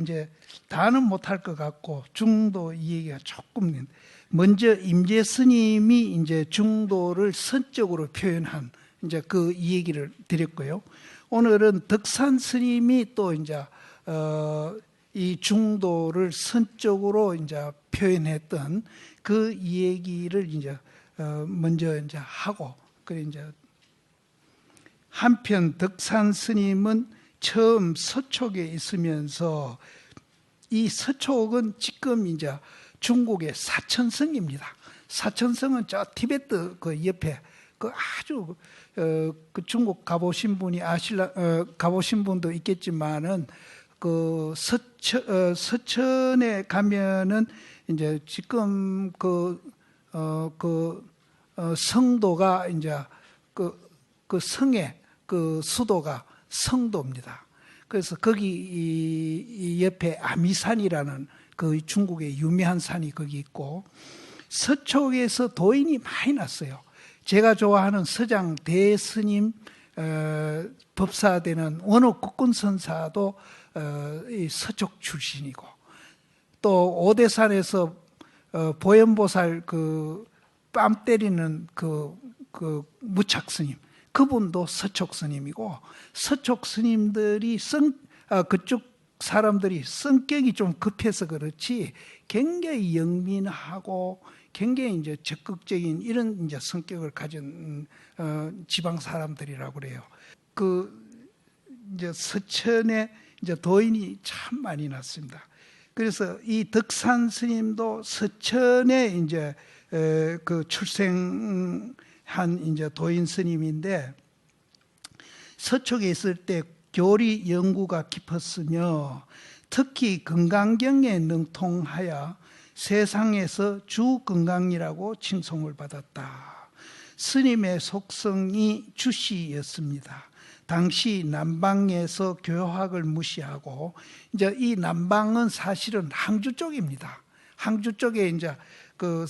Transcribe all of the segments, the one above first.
이제 다는 못할 것 같고 중도 이 얘기가 조금 먼저 임재 스님이 이제 중도를 선적으로 표현한 이제 그 이 얘기를 드렸고요. 오늘은 덕산 스님이 또 이제 이 중도를 선적으로 이제 표현했던 그 이 얘기를 이제 먼저 이제 하고 그래 이제 한편 덕산 스님은 처음 서촉에 있으면서 이 서촉은 지금 이제 중국의 사천성입니다. 사천성은 저 티베트 그 옆에 그 아주 그 중국 가보신 분이 가보신 분도 있겠지만은 그 서천에 가면은 이제 지금 성도가 이제 그 성의 그 수도가 성도입니다. 그래서 거기 이 옆에 아미산이라는 그 중국의 유명한 산이 거기 있고 서촉에서 도인이 많이 났어요. 제가 좋아하는 서장 대스님 법사되는 원호 국군선사도 이 서촉 출신이고 또 오대산에서 보현보살 그 뺨 때리는 그 무착스님 그분도 서촉 스님이고 서촉 스님들이 그쪽 사람들이 성격이 좀 급해서 그렇지 굉장히 영민하고 굉장히 이제 적극적인 이런 이제 성격을 가진 지방 사람들이라고 그래요. 그 이제 서천에 이제 도인이 참 많이 났습니다. 그래서 이 덕산 스님도 서천에 이제 그 출생한 이제 도인 스님인데 서촉에 있을 때 교리 연구가 깊었으며 특히 건강경에 능통하여 세상에서 주건강이라고 칭송을 받았다. 스님의 속성이 주시였습니다. 당시 남방에서 교학을 무시하고 이제 이 남방은 사실은 항주 쪽입니다. 항주 쪽에 이제 그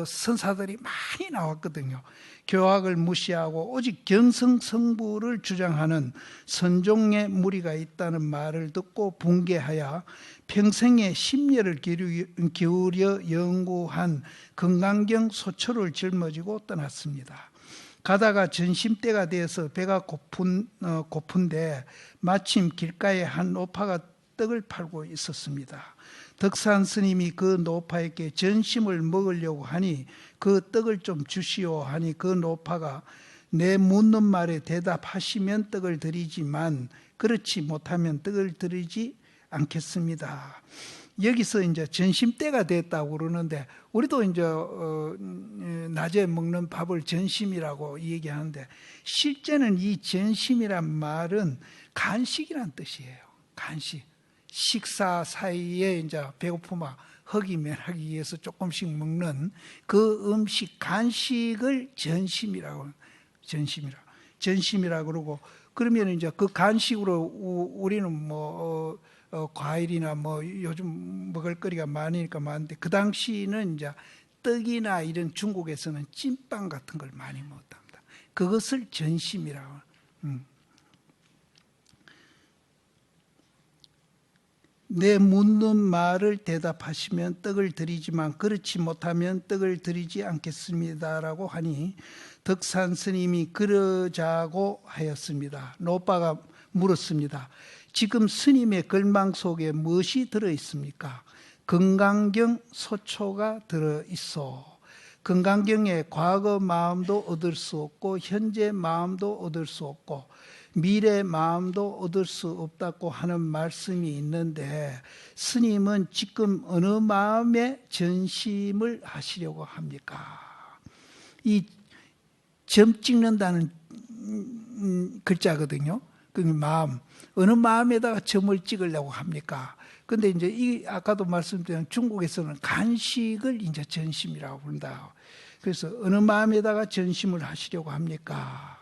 선사들이 많이 나왔거든요. 교학을 무시하고 오직 경성성부를 주장하는 선종의 무리가 있다는 말을 듣고 붕괴하여 평생의 심려를 기울여 연구한 건강경 소초를 짊어지고 떠났습니다. 가다가 점심때가 되어서 배가 고픈데 마침 길가에 한 노파가 떡을 팔고 있었습니다. 덕산 스님이 그 노파에게 전심을 먹으려고 하니 그 떡을 좀 주시오 하니 그 노파가 내 묻는 말에 대답하시면 떡을 드리지만 그렇지 못하면 떡을 드리지 않겠습니다. 여기서 이제 전심때가 됐다고 그러는데 우리도 이제 낮에 먹는 밥을 전심이라고 얘기하는데 실제는 이 전심이란 말은 간식이란 뜻이에요. 간식. 식사 사이에 이제 배고픔아 허기면하기 위해서 조금씩 먹는 그 음식 간식을 전심이라고 그러고 그러면 이제 그 간식으로 우리는 뭐 과일이나 뭐 요즘 먹을거리가 많으니까 많은데 그 당시는 이제 떡이나 이런 중국에서는 찐빵 같은 걸 많이 먹었답니다. 그것을 전심이라고. 내 묻는 말을 대답하시면 떡을 드리지만 그렇지 못하면 떡을 드리지 않겠습니다라고 하니 덕산 스님이 그러자고 하였습니다. 노빠가 물었습니다. 지금 스님의 글망 속에 무엇이 들어있습니까? 건강경 소초가 들어있어. 건강경에 과거 마음도 얻을 수 없고 현재 마음도 얻을 수 없고 미래 마음도 얻을 수 없다고 하는 말씀이 있는데 스님은 지금 어느 마음에 전심을 하시려고 합니까? 이 점 찍는다는 글자거든요. 그 마음. 어느 마음에다가 점을 찍으려고 합니까? 근데 이제 이 아까도 말씀드린 중국에서는 간식을 이제 전심이라고 부른다. 그래서 어느 마음에다가 전심을 하시려고 합니까?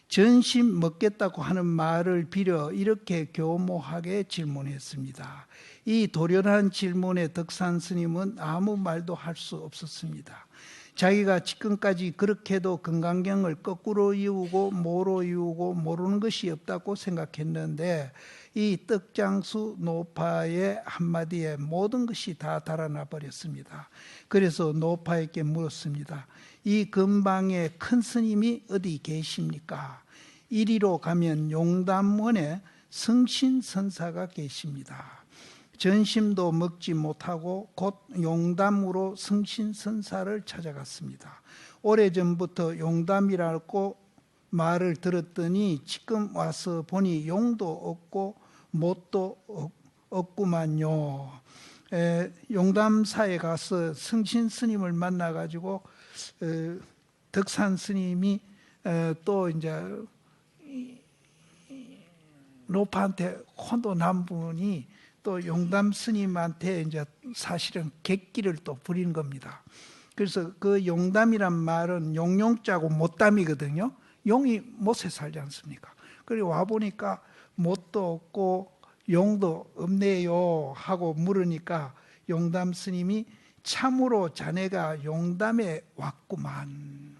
전심 먹겠다고 하는 말을 빌어 이렇게 교모하게 질문했습니다. 이 도련한 질문에 덕산 스님은 아무 말도 할 수 없었습니다. 자기가 지금까지 그렇게도 금강경을 거꾸로 이루고 모로 이루고 모르는 것이 없다고 생각했는데 이 떡장수 노파의 한마디에 모든 것이 다 달아나 버렸습니다. 그래서 노파에게 물었습니다. 이 근방에 큰 스님이 어디 계십니까? 이리로 가면 용담원에 성신선사가 계십니다. 전심도 먹지 못하고 곧 용담으로 성신선사를 찾아갔습니다. 오래전부터 용담이라고 말을 들었더니 지금 와서 보니 용도 없고 못도 없구만요. 용담사에 가서 성신 스님을 만나가지고 덕산 스님이 또 이제 노파한테 혼도 난 분이 또 용담 스님한테 이제 사실은 객기를 또 부린 겁니다. 그래서 그 용담이란 말은 용용자고 못담이거든요. 용이 못에 살지 않습니까? 그리고 와 보니까 못도 없고 용도 없네요 하고 물으니까 용담 스님이 참으로 자네가 용담에 왔구만.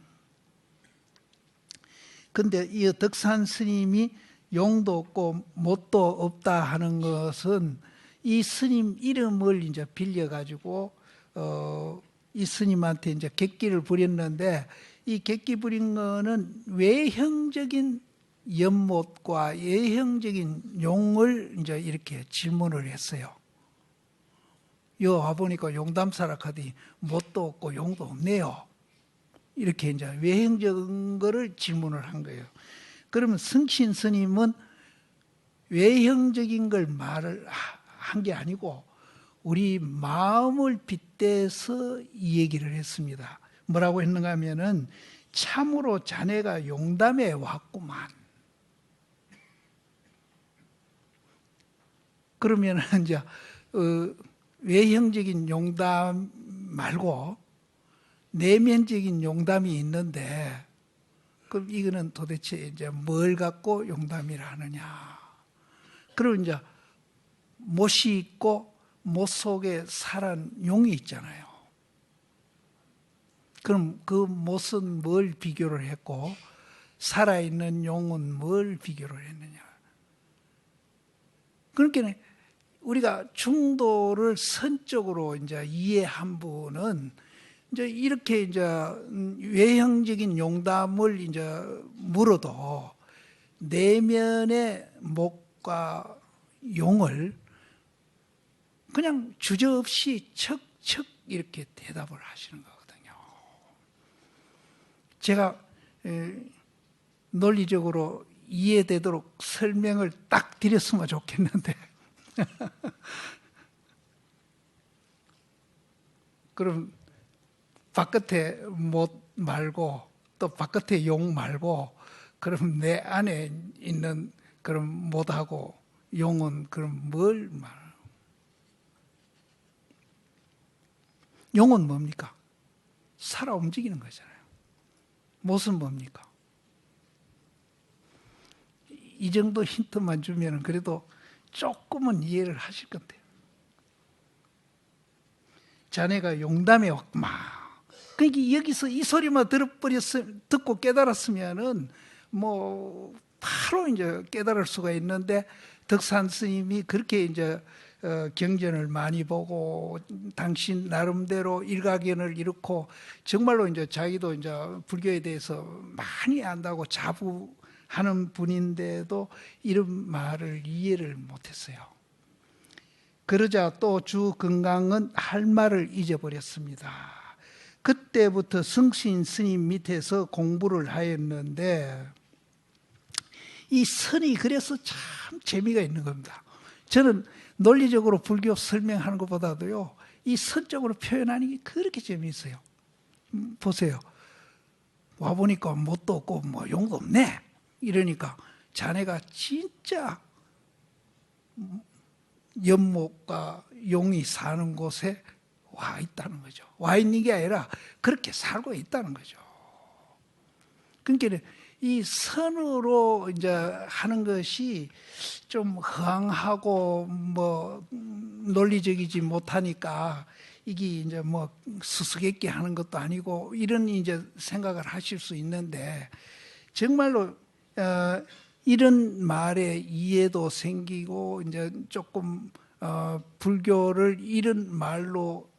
근데 이 덕산 스님이 용도 없고 못도 없다 하는 것은 이 스님 이름을 이제 빌려가지고 이 스님한테 이제 객기를 부렸는데 이 객기 부린 거는 외형적인 연못과 외형적인 용을 이제 이렇게 질문을 했어요. 여 와보니까 용담사라 하더니 못도 없고 용도 없네요. 이렇게 이제 외형적인 거를 질문을 한 거예요. 그러면 성신 스님은 외형적인 걸 말을 한 게 아니고 우리 마음을 빗대서 이 얘기를 했습니다. 뭐라고 했는가 하면은 참으로 자네가 용담에 왔구만. 그러면 이제 외형적인 용담 말고 내면적인 용담이 있는데 그럼 이거는 도대체 이제 뭘 갖고 용담이라 하느냐? 그럼 이제 못이 있고 못 속에 살은 용이 있잖아요. 그럼 그 못은 뭘 비교를 했고 살아있는 용은 뭘 비교를 했느냐? 그러니까 우리가 중도를 선적으로 이제 이해한 분은 이제 이렇게 이제 외형적인 용담을 이제 물어도 내면의 목과 용을 그냥 주저없이 척척 이렇게 대답을 하시는 거거든요. 제가 논리적으로 이해되도록 설명을 딱 드렸으면 좋겠는데 그럼 바깥에 못 말고 또 바깥에 용 말고 그럼 내 안에 있는 그럼 못하고 용은 그럼 뭘 말해요? 용은 뭡니까? 살아 움직이는 거잖아요. 못은 뭡니까? 이 정도 힌트만 주면 그래도 조금은 이해를 하실 건데요. 자네가 용담에 왔구만. 그러니까 여기서 이 소리만 듣고 깨달았으면은 뭐 바로 이제 깨달을 수가 있는데 덕산 스님이 그렇게 이제 경전을 많이 보고 당신 나름대로 일가견을 잃고 정말로 이제 자기도 이제 불교에 대해서 많이 안다고 자부하는 분인데도 이런 말을 이해를 못했어요. 그러자 또 주 건강은 할 말을 잊어버렸습니다. 그때부터 성신 스님 밑에서 공부를 하였는데 이 선이 그래서 참 재미가 있는 겁니다. 저는 논리적으로 불교 설명하는 것보다도요, 이 선적으로 표현하는 게 그렇게 재미있어요. 보세요. 와보니까 못도 없고 뭐 용도 없네. 이러니까 자네가 진짜 연못과 용이 사는 곳에 와 있다는 거죠. 와 있는 게 아니라 그렇게 살고 있다는 거죠. 그러니까 이 선으로 이제 하는 것이 좀 허황하고 뭐 논리적이지 못하니까 이게 이제 뭐 수수께끼 하는 것도 아니고 이런 이제 생각을 하실 수 있는데 정말로 이런 말에 이해도 생기고 이제 조금 불교를 이런 말로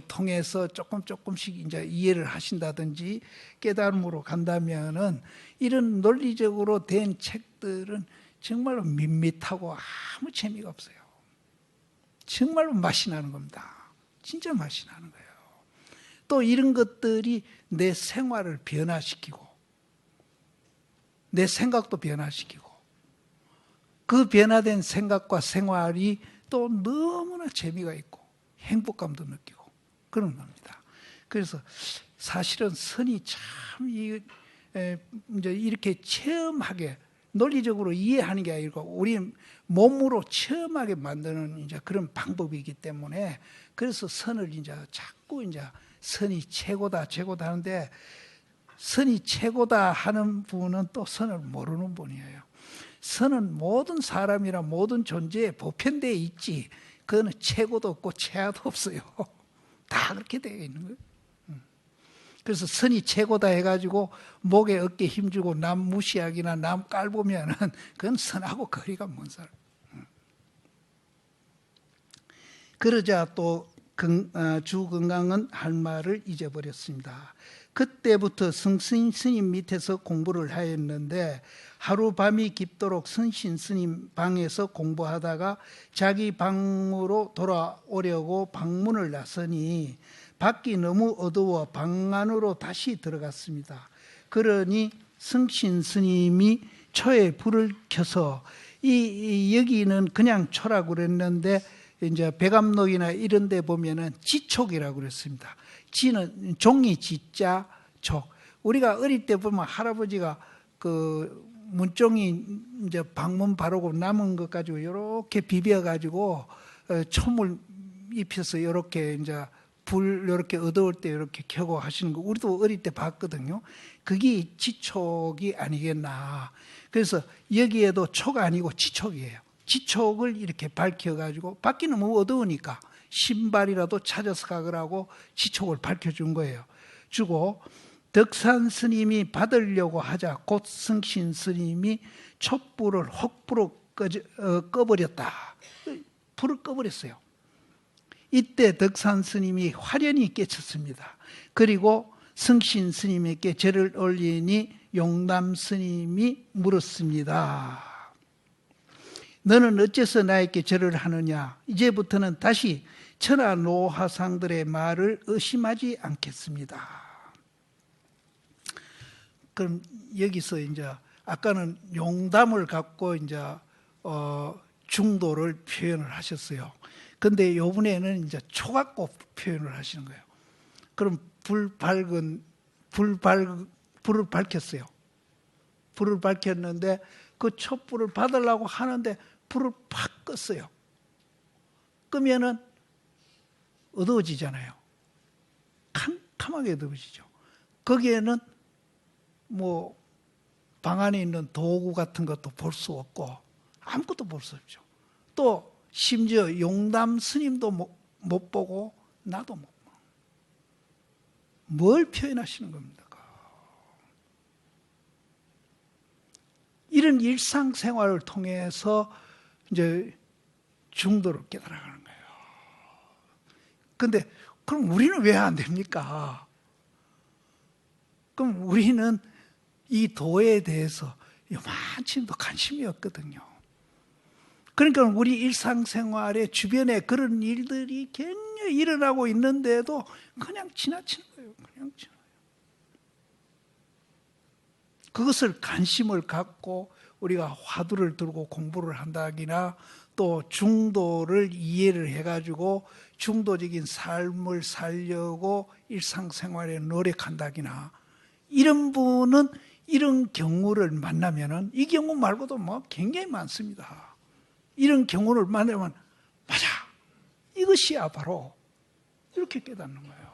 통해서 조금씩 이제 이해를 하신다든지 깨달음으로 간다면은 이런 논리적으로 된 책들은 정말로 밋밋하고 아무 재미가 없어요. 정말로 맛이 나는 겁니다. 진짜 맛이 나는 거예요. 또 이런 것들이 내 생활을 변화시키고 내 생각도 변화시키고 그 변화된 생각과 생활이 또 너무나 재미가 있고 행복감도 느끼고 그런 겁니다. 그래서 사실은 선이 참 이제 이렇게 체험하게 논리적으로 이해하는 게 아니고 우리 몸으로 체험하게 만드는 이제 그런 방법이기 때문에 그래서 선을 이제 자꾸 이제 선이 최고다 하는데 선이 최고다 하는 분은 또 선을 모르는 분이에요. 선은 모든 사람이나 모든 존재에 보편되어 있지 그거는 최고도 없고 최하도 없어요. 다 그렇게 되어 있는 거예요. 그래서 선이 최고다 해가지고 목에 어깨 힘주고 남 무시하기나 남 깔보면은 그건 선하고 거리가 먼 사람. 그러자 또 주건강은 할 말을 잊어버렸습니다. 그때부터 성신 스님 밑에서 공부를 하였는데 하루밤이 깊도록 성신 스님 방에서 공부하다가 자기 방으로 돌아오려고 방문을 나서니 밖이 너무 어두워 방 안으로 다시 들어갔습니다. 그러니 성신 스님이 초에 불을 켜서 여기는 그냥 초라고 그랬는데 이제 백암록이나 이런 데 보면은 지촉이라고 그랬습니다. 지는 종이 지자 촉. 우리가 어릴 때 보면 할아버지가 그 문종이 이제 방문 바르고 남은 것 가지고 이렇게 비벼 가지고 촛물 입혀서 이렇게 이제 불 이렇게 어두울 때 이렇게 켜고 하시는 거 우리도 어릴 때 봤거든요. 그게 지촉이 아니겠나. 그래서 여기에도 촉 아니고 지촉이에요. 지촉을 이렇게 밝혀가지고 밖이 너무 어두우니까 신발이라도 찾아서 가거라고 지촉을 밝혀준 거예요. 주고 덕산 스님이 받으려고 하자 곧 성신 스님이 촛불을 혹 꺼버렸다. 불을 꺼버렸어요. 이때 덕산 스님이 화련히 깨쳤습니다. 그리고 성신 스님에게 절을 올리니 용담 스님이 물었습니다. 너는 어째서 나에게 절을 하느냐? 이제부터는 다시 천하 노하상들의 말을 의심하지 않겠습니다. 그럼 여기서 이제 아까는 용담을 갖고 이제 중도를 표현을 하셨어요. 근데 이번에는 이제 초 갖고 표현을 하시는 거예요. 그럼 불을 밝혔어요. 불을 밝혔는데 그 촛불을 받으려고 하는데 불을 팍 껐어요. 끄면은 어두워지잖아요. 캄캄하게 어두워지죠. 거기에는 뭐 방 안에 있는 도구 같은 것도 볼 수 없고 아무것도 볼 수 없죠. 또 심지어 용담 스님도 못 보고 나도 못 보고. 뭘 표현하시는 겁니까? 이런 일상생활을 통해서 이제 중도를 깨달아가는 거예요. 근데 그럼 우리는 왜 안 됩니까? 그럼 우리는 이 도에 대해서 요만큼도 관심이 없거든요. 그러니까 우리 일상생활에 주변에 그런 일들이 굉장히 일어나고 있는데도 그냥 지나치는 거예요. 그냥 지나요. 그것을 관심을 갖고 우리가 화두를 들고 공부를 한다기나 또 중도를 이해를 해가지고 중도적인 삶을 살려고 일상생활에 노력한다기나 이런 분은 이런 경우를 만나면은 이 경우 말고도 뭐 굉장히 많습니다. 이런 경우를 만나면 맞아 이것이야 바로 이렇게 깨닫는 거예요.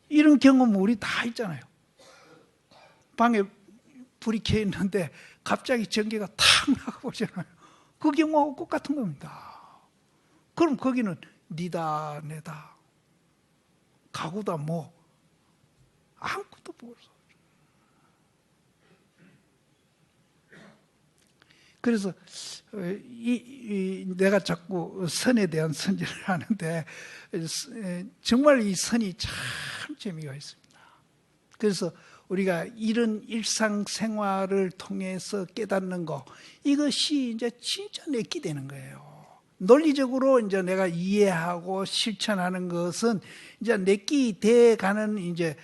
이런 경험은 우리 다 있잖아요. 방에 불이 켜 있는데 갑자기 전기가 탁 나가버리잖아요. 그 경우하고 똑같은 겁니다. 그럼 거기는 니다 내다 가구다 뭐 아무것도 모르겠어. 그래서 내가 자꾸 선에 대한 선지를 하는데 정말 이 선이 참 재미가 있습니다. 그래서 우리가 이런 일상생활을 통해서 깨닫는 거, 이것이 이제 진짜 내게 되는 거예요. 논리적으로 이제 내가 이해하고 실천하는 것은 이제 내게 돼가는 이제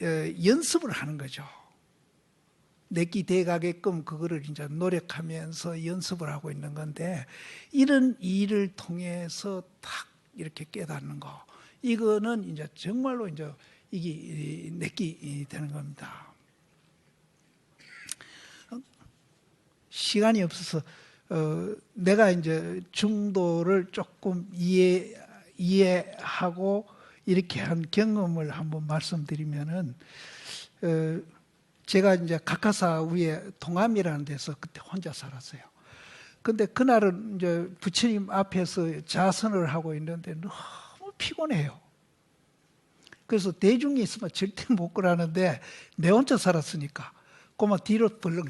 연습을 하는 거죠. 내게 돼가게끔 그거를 이제 노력하면서 연습을 하고 있는 건데, 이런 일을 통해서 탁 이렇게 깨닫는 거, 이거는 이제 정말로 이제 이게 내게 되는 겁니다. 시간이 없어서 내가 이제 중도를 조금 이해하고 이렇게 한 경험을 한번 말씀드리면은, 제가 이제 각하사 위에 동암이라는 데서 그때 혼자 살았어요. 근데 그날은 이제 부처님 앞에서 자선을 하고 있는데 너무 피곤해요. 그래서 대중이 있으면 절대 못 그러는데 내 혼자 살았으니까 꼬마 뒤로 벌렁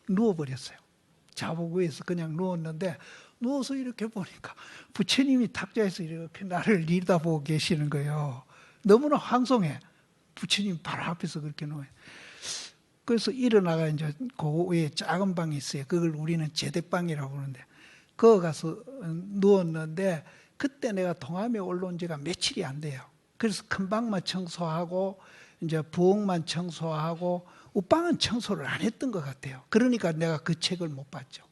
누워버렸어요. 자복 위에서 그냥 누웠는데, 누워서 이렇게 보니까 부처님이 탁자에서 이렇게 나를 내다보고 계시는 거예요. 너무나 황송해. 부처님 바로 앞에서 그렇게 누워요. 그래서 일어나가 이제 그 위에 작은 방이 있어요. 그걸 우리는 제대방이라고 하는데, 거기 가서 누웠는데, 그때 내가 동암에 올라온 지가 며칠이 안 돼요. 그래서 큰 방만 청소하고 이제 부엌만 청소하고 옷방은 청소를 안 했던 것 같아요. 그러니까 내가 그 책을 못 봤죠.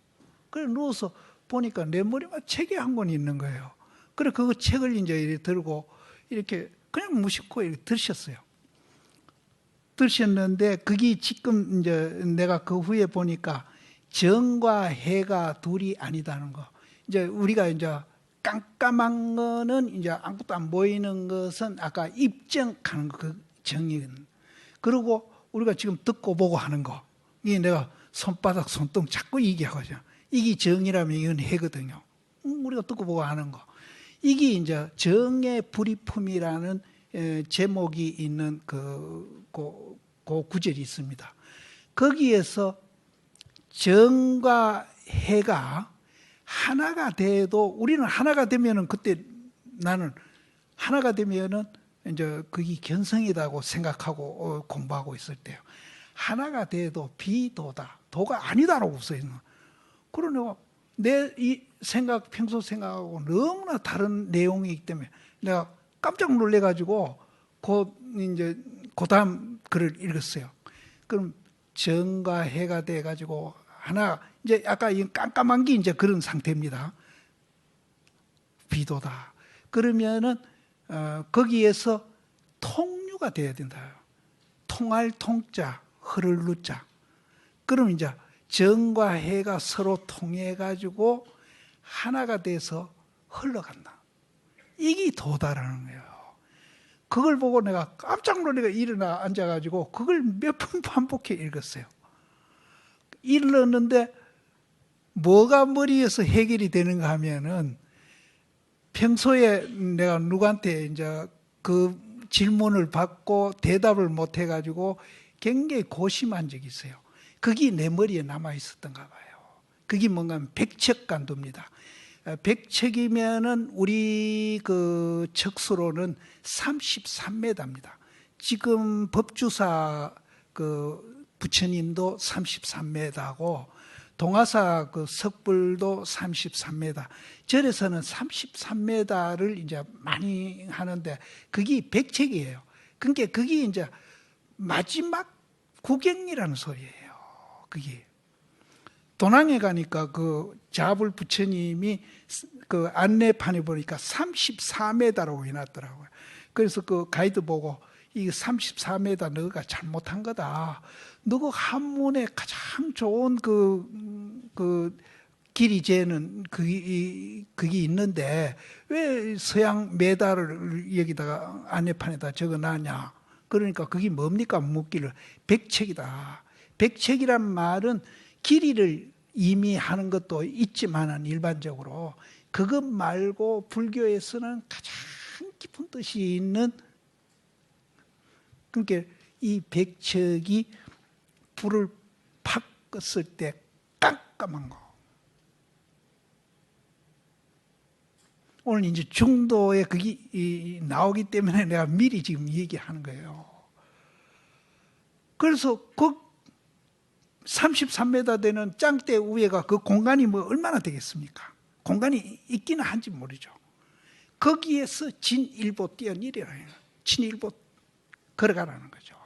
그래서 누워서 보니까 내 머리만 책이 한 권 있는 거예요. 그래서 그 책을 이제 이렇게 들고 이렇게 그냥 무심코 이렇게 들으셨어요. 들으셨는데, 그게 지금 이제 내가 그 후에 보니까 정과 해가 둘이 아니다는 거. 이제 우리가 이제 깜깜한 거는 이제 아무것도 안 보이는 것은 아까 입정하는 거, 그 정의는. 그리고 우리가 지금 듣고 보고 하는 거, 이게 내가 손바닥, 손등 자꾸 얘기하거든요. 이게 정이라면 이건 해거든요. 우리가 듣고 보고 하는 거. 이게 이제 정의 불이품이라는 제목이 있는 그 구절이 있습니다. 거기에서 정과 해가 하나가 돼도, 우리는 하나가 되면은, 그때 나는 하나가 되면은 이제 그게 견성이라고 생각하고 공부하고 있을 때요. 하나가 돼도 비도다, 도가 아니다라고 써있는. 그러나 내 이 생각, 평소 생각하고 너무나 다른 내용이기 때문에 내가 깜짝 놀래가지고 이제 그 다음 글을 읽었어요. 그럼 정과 해가 돼가지고 하나, 이제 아까 이 깜깜한 게 이제 그런 상태입니다. 비도다. 그러면은 거기에서 통류가 돼야 된다. 통할 통자, 흐를 루자. 그럼 이제 정과 해가 서로 통해가지고 하나가 돼서 흘러간다. 이게 도다라는 거예요. 그걸 보고 내가 깜짝 놀래가 일어나 앉아가지고 그걸 몇 번 반복해 읽었어요. 읽었는데 뭐가 머리에서 해결이 되는가 하면은, 평소에 내가 누구한테 이제 그 질문을 받고 대답을 못 해가지고 굉장히 고심한 적이 있어요. 그게 내 머리에 남아 있었던가 봐요. 그게 뭔가 하면 백척간도입니다. 백척이면은 우리 그 척수로는 33m입니다. 지금 법주사 그 부처님도 33m고 동화사 그 석불도 33m. 절에서는 33m를 이제 많이 하는데 그게 백척이에요. 그러니까 그게 이제 마지막 구경이라는 소리예요. 그게. 도낭에 가니까 그 자불 부처님이 그 안내판에 보니까 34m라고 해놨더라고요. 그래서 그 가이드 보고 이 34m 너가 잘못한 거다. 너가 한문에 가장 좋은 그 길이 재는 그게 있는데 왜 서양 메달을 여기다가 안내판에다 적어놨냐. 그러니까 그게 뭡니까? 묻기를 백척이다. 백척이란 말은 길이를 이미 하는 것도 있지만은 일반적으로 그것 말고 불교에서는 가장 깊은 뜻이 있는, 그러니까 이 백척이 불을 팍 껐을 때 깜깜한 거. 오늘 이제 중도에 그게 나오기 때문에 내가 미리 지금 얘기하는 거예요. 그래서 그 33m 되는 짱대 위에가 그 공간이 뭐 얼마나 되겠습니까? 공간이 있기는 한지 모르죠. 거기에서 진일보 뛰어내리라. 진일보 걸어가라는 거죠.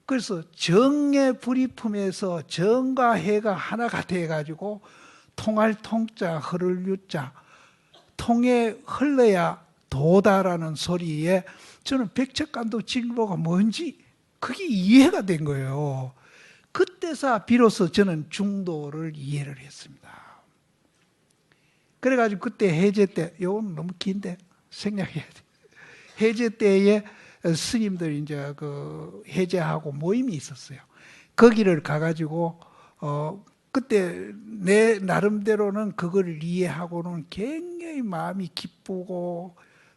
그래서 정의 불이 품에서 정과 해가 하나가 돼가지고 통할 통자, 흐를 유자, 통에 흘러야 도다라는 소리에 저는 백척간도 진보가 뭔지 그게 이해가 된 거예요. 그때서 비로소 저는 중도를 이해를 했습니다. 그래가지고 그때 해제 때, 이건 너무 긴데 생략해야 돼. 해제 때에 스님들 이제 그 해제하고 모임이 있었어요. 거기를 가가지고 그때 내 나름대로는 그걸 이해하고는 굉장히 마음이 기쁘고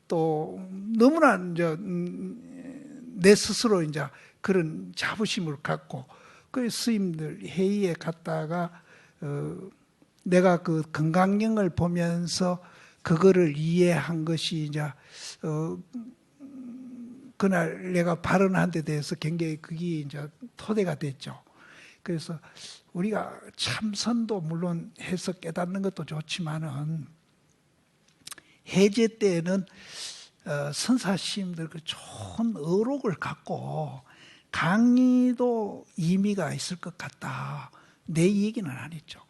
또 너무나 이제 내 스스로 이제 그런 자부심을 갖고 그 스님들 회의에 갔다가 내가 그 건강령을 보면서 그거를 이해한 것이 이제 그날 내가 발언한 데 대해서 굉장히 그게 이제 토대가 됐죠. 그래서 우리가 참선도 물론 해서 깨닫는 것도 좋지만은 해제 때에는 선사시님들 그 좋은 의록을 갖고 강의도 의미가 있을 것 같다. 내 얘기는 안 했죠.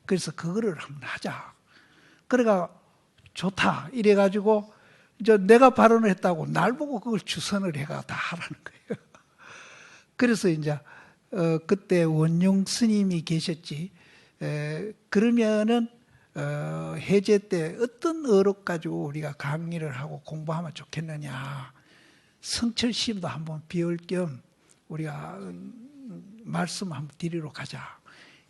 그래서 그거를 한번 하자. 그래가 좋다. 이래가지고 이제 내가 발언을 했다고 날 보고 그걸 주선을 해가 다 하라는 거예요. 그래서 이제 그때 원용 스님이 계셨지. 그러면은 해제 때 어떤 의록 가지고 우리가 강의를 하고 공부하면 좋겠느냐. 성철 시임도 한번 비울 겸 우리가 말씀 한번 드리러 가자.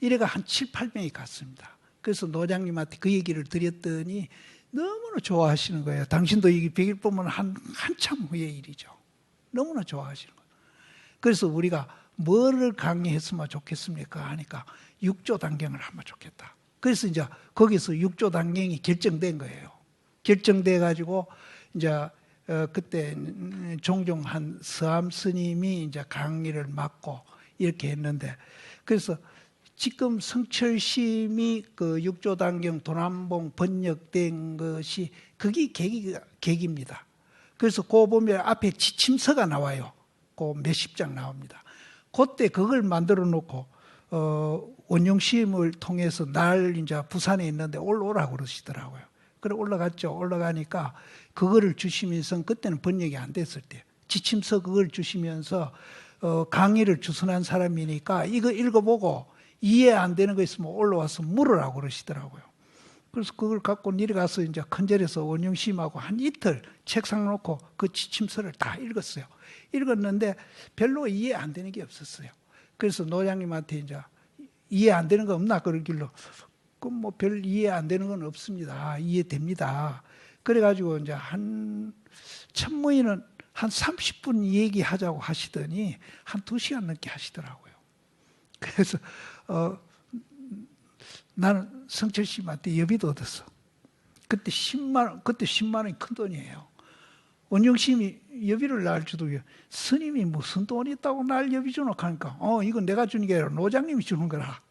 이래가 한 7, 8명이 갔습니다. 그래서 노장님한테 그 얘기를 드렸더니 너무나 좋아하시는 거예요. 당신도 이게 100일 보면 한참 후의 일이죠. 너무나 좋아하시는 거예요. 그래서 우리가 뭐를 강의했으면 좋겠습니까? 하니까 6조 단경을 하면 좋겠다. 그래서 이제 거기서 6조 단경이 결정된 거예요. 결정돼 가지고 이제 그때 종종 한 서암 스님이 이제 강의를 맡고 이렇게 했는데, 그래서 지금 성철심이 그 6조 단경 도남봉 번역된 것이 그게 계기입니다. 그래서 그거 보면 앞에 지침서가 나와요. 그 몇십 장 나옵니다. 그때 그걸 만들어 놓고 원용시임을 통해서 날 이제 부산에 있는데 올라오라고 그러시더라고요. 그래 올라갔죠. 올라가니까 그거를 주시면서 그때는 번역이 안 됐을 때 지침서 그걸 주시면서 강의를 주선한 사람이니까 이거 읽어보고 이해 안 되는 거 있으면 올라와서 물으라고 그러시더라고요. 그래서 그걸 갖고 내려가서 이제 큰절에서 원용시임하고 한 이틀 책상 놓고 그 지침서를 다 읽었어요. 읽었는데 별로 이해 안 되는 게 없었어요. 그래서 노장님한테 이제 이해 안 되는 거 없나 그러길로 그럼 뭐 별 이해 안 되는 건 없습니다. 이해됩니다. 그래가지고 이제 천무인은 한 30분 얘기하자고 하시더니 한 2시간 넘게 하시더라고요. 그래서 나는 성철씨한테 여비도 얻었어. 그때 10만 원이 큰 돈이에요. 원영심이 여비를 날 주도 스님이 무슨 돈이 있다고 날 여비 주노 하니까 이건 내가 주는 게 아니라 노장님이 주는 거라.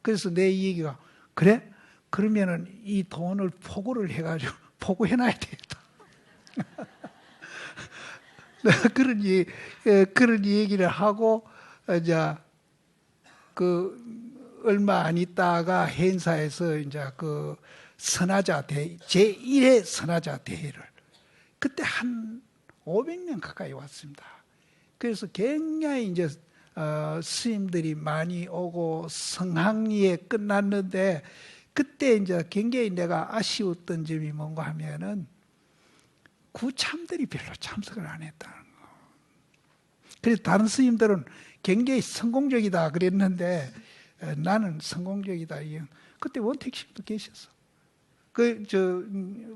그래서 내 얘기가 그래? 그러면은 이 돈을 포고를 해가지고 포고해놔야 되겠다. 내가 그런 얘기를 하고 이제 그 얼마 안 있다가 행사에서 이제 그 선화자 대회, 제1회 선화자 대회를 그때 한 500명 가까이 왔습니다. 그래서 굉장히 이제 스님들이 많이 오고 성황리에 끝났는데 그때 이제 굉장히 내가 아쉬웠던 점이 뭔가 하면은 구참들이 별로 참석을 안 했다는 거. 그래서 다른 스님들은 굉장히 성공적이다 그랬는데 나는 성공적이다. 그때 원택심도 계셨어.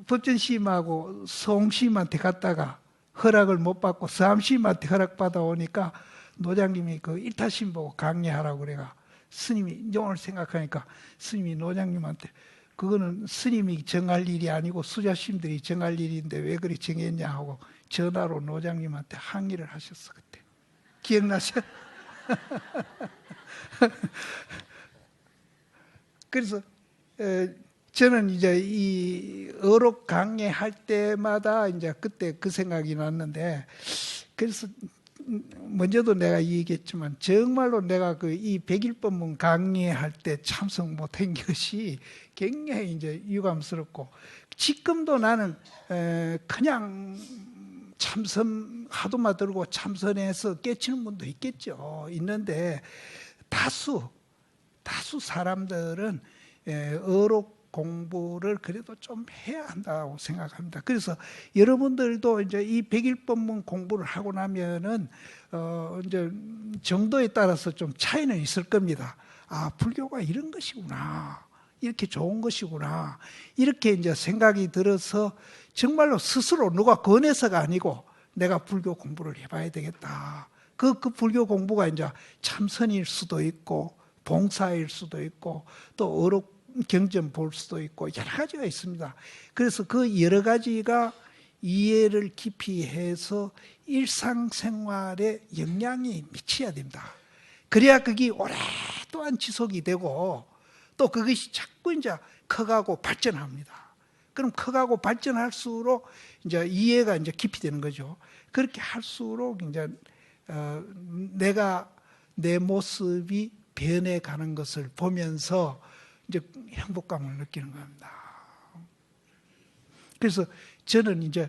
법전시임하고 서홍시임한테 갔다가 허락을 못 받고 서암시임한테 허락받아 오니까 노장님이 그 일타심 보고 강례하라고 그래가 스님이 이제 오늘 생각하니까 스님이 노장님한테 그거는 스님이 정할 일이 아니고 수자심들이 정할 일인데 왜 그리 정했냐 하고 전화로 노장님한테 항의를 하셨어. 그때 기억나세요? 그래서 저는 이제 이 어록 강의할 때마다 이제 그때 그 생각이 났는데, 그래서 먼저도 내가 얘기했지만 정말로 내가 그 이 백일법문 강의할 때 참석 못한 것이 굉장히 이제 유감스럽고, 지금도 나는 그냥 참선 하도만 들고 참선해서 깨치는 분도 있겠죠. 있는데 다수 사람들은 어록 공부를 그래도 좀 해야 한다고 생각합니다. 그래서 여러분들도 이제 이 백일법문 공부를 하고 나면은 이제 정도에 따라서 좀 차이는 있을 겁니다. 아, 불교가 이런 것이구나, 이렇게 좋은 것이구나, 이렇게 이제 생각이 들어서 정말로 스스로 누가 권해서가 아니고 내가 불교 공부를 해봐야 되겠다. 그 불교 공부가 이제 참선일 수도 있고 봉사일 수도 있고 또 어록 경전 볼 수도 있고 여러 가지가 있습니다. 그래서 그 여러 가지가 이해를 깊이 해서 일상생활에 영향이 미쳐야 됩니다. 그래야 그게 오랫동안 지속이 되고 또 그것이 자꾸 이제 커가고 발전합니다. 그럼 커가고 발전할수록 이제 이해가 이제 깊이 되는 거죠. 그렇게 할수록 이제 내가 내 모습이 변해가는 것을 보면서 이제 행복감을 느끼는 겁니다. 그래서 저는 이제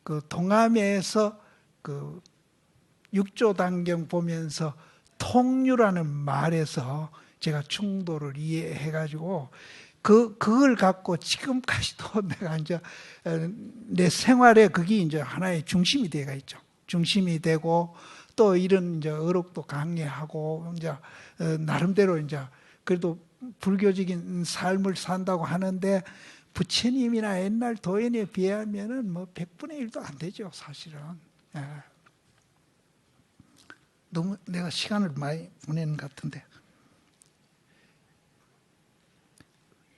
그 동암에서 그 육조단경 보면서 통유라는 말에서 제가 충도를 이해해가지고 그걸 갖고 지금까지도 내가 이제 내 생활에 그게 이제 하나의 중심이 되어 있죠. 중심이 되고 또 이런 이제 어록도 강의하고 이제 나름대로 이제 그래도 불교적인 삶을 산다고 하는데 부처님이나 옛날 도인에 비하면은 뭐 100분의 1도 안 되죠, 사실은. 예. 너무 내가 시간을 많이 보내는 것 같은데.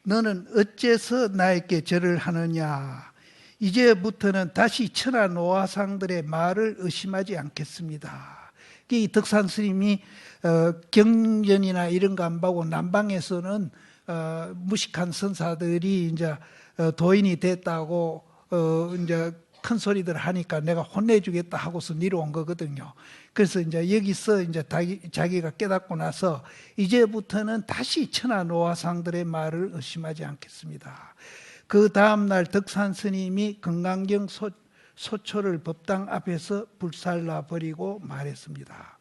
너는 어째서 나에게 절을 하느냐? 이제부터는 다시 천하 노화상들의 말을 의심하지 않겠습니다. 이 덕산 스님이 경전이나 이런 거 안 보고 남방에서는 무식한 선사들이 이제 도인이 됐다고 이제 큰 소리들 하니까 내가 혼내주겠다 하고서 내려온 거거든요. 그래서 이제 여기서 이제 자기가 깨닫고 나서 이제부터는 다시 천하 노화상들의 말을 의심하지 않겠습니다. 그 다음날 덕산 스님이 금강경 소초를 법당 앞에서 불살라 버리고 말했습니다.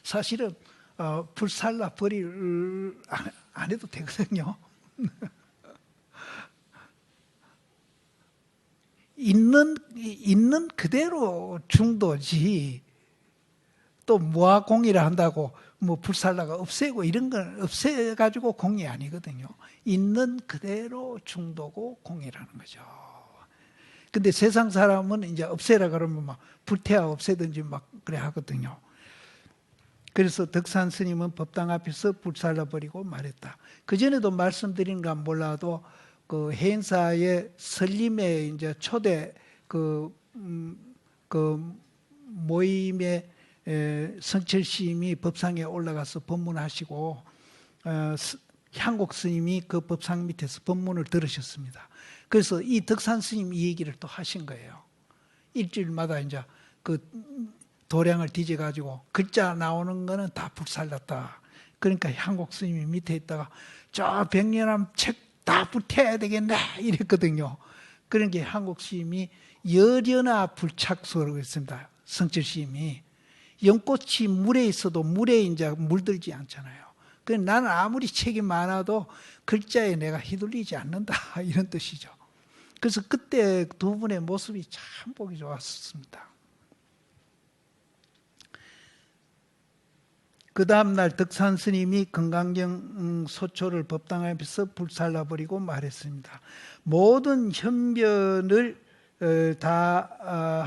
사실은 불살라 버릴 안 해도 되거든요. 있는 그대로 중도지 또 무아공이라 한다고 뭐 불살라가 없애고 이런 건 없애가지고 공이 아니거든요. 있는 그대로 중도고 공이라는 거죠. 근데 세상 사람은 이제 없애라 그러면 막 불태워 없애든지 막 그래 하거든요. 그래서 덕산 스님은 법당 앞에서 불살라 버리고 말했다. 그전에도 말씀드린가 몰라도 그 해인사의 설림에 이제 초대 그 모임에 성철 스님이 법상에 올라가서 법문하시고 향곡 스님이 그 법상 밑에서 법문을 들으셨습니다. 그래서 이 덕산 스님 이 얘기를 또 하신 거예요. 일주일마다 이제 그 도량을 뒤져가지고 글자 나오는 거는 다 불살랐다. 그러니까 향곡 스님이 밑에 있다가 저 백년함 책 다 불태워야 되겠네 이랬거든요. 그러니까 향곡 스님이 열연화 불착수라고 했습니다. 성철 스님이 연꽃이 물에 있어도 물에 이제 물들지 않잖아요. 그래서 나는 아무리 책이 많아도 글자에 내가 휘둘리지 않는다 이런 뜻이죠. 그래서 그때 두 분의 모습이 참 보기 좋았습니다. 그 다음날 덕산 스님이 금강경 소초를 법당 앞에서 불살라버리고 말했습니다. 모든 현변을 다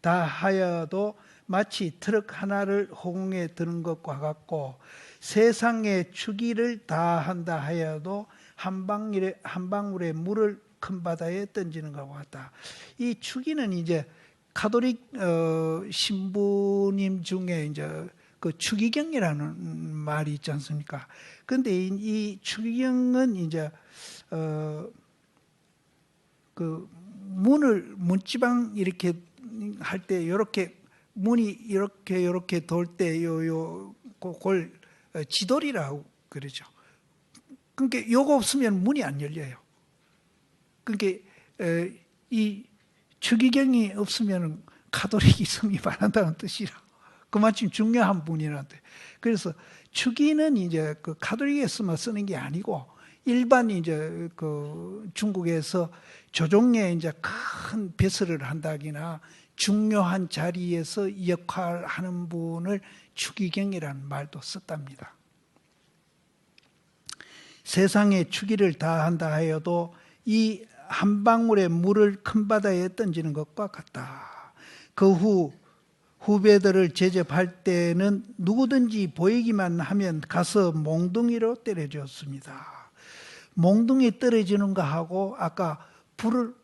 하여도 마치 트럭 하나를 허공에 드는 것과 같고, 세상의 추기를 다 한다 하여도 한 방울의 물을 큰 바다에 던지는 것과 같다. 이 추기는 이제 가톨릭 신부님 중에 이제 그 추기경이라는 말이 있지 않습니까? 근데 이 추기경은 이제 그 문지방 이렇게 할 때 이렇게 문이 이렇게 돌 때 그걸 지돌이라고 그러죠. 그러니까 요거 없으면 문이 안 열려요. 그러니까 이 추기경이 없으면 가톨릭이 성립 안 한다는 뜻이라. 그만큼 중요한 분이란데. 그래서 추기는 이제 그 가톨릭에서만 쓰는 게 아니고 일반 이제 그 중국에서 조종에 이제 큰 배설을 한다기나 중요한 자리에서 역할하는 분을 추기경이라는 말도 썼답니다. 세상에 추기를 다 한다 하여도 이 한 방울의 물을 큰 바다에 던지는 것과 같다. 그 후 후배들을 제접할 때는 누구든지 보이기만 하면 가서 몽둥이로 때려줬습니다. 몽둥이 떨어지는 거하고 아까 불을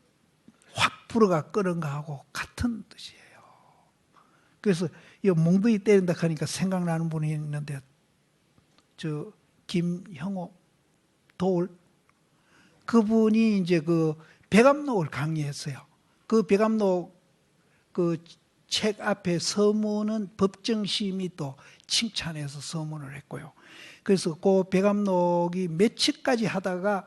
확 불어가 끄는 거하고 같은 뜻이에요. 그래서 이 몽둥이 때린다 하니까 생각나는 분이 있는데, 저 김형호 도울, 그분이 이제 그 백암록을 강의했어요. 그 백암록 그 책 앞에 서문은 법정심이 또 칭찬해서 서문을 했고요. 그래서 그 백암록이 며칠까지 하다가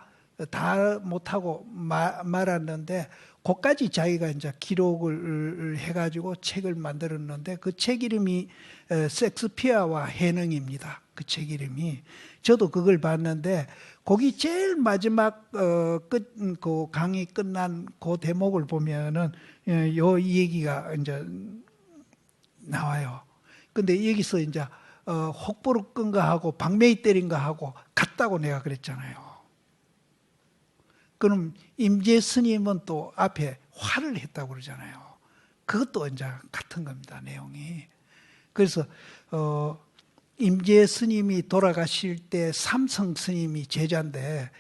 다 못하고 말았는데, 그까지 자기가 이제 기록을 해가지고 책을 만들었는데, 그 책 이름이 섹스피어와 해능입니다. 그 책 이름이. 저도 그걸 봤는데, 거기 제일 마지막 그 강의 끝난 그 대목을 보면은 이 얘기가 이제 나와요. 근데 여기서 이제 혹부를 끈 거하고 방매이 때린 거하고 같다고 내가 그랬잖아요. 그럼 임재 스님은 또 앞에 화를 했다고 그러잖아요. 그것도 이제 같은 겁니다, 내용이. 그래서 임재 스님이 돌아가실 때 삼성 스님이 제자인데,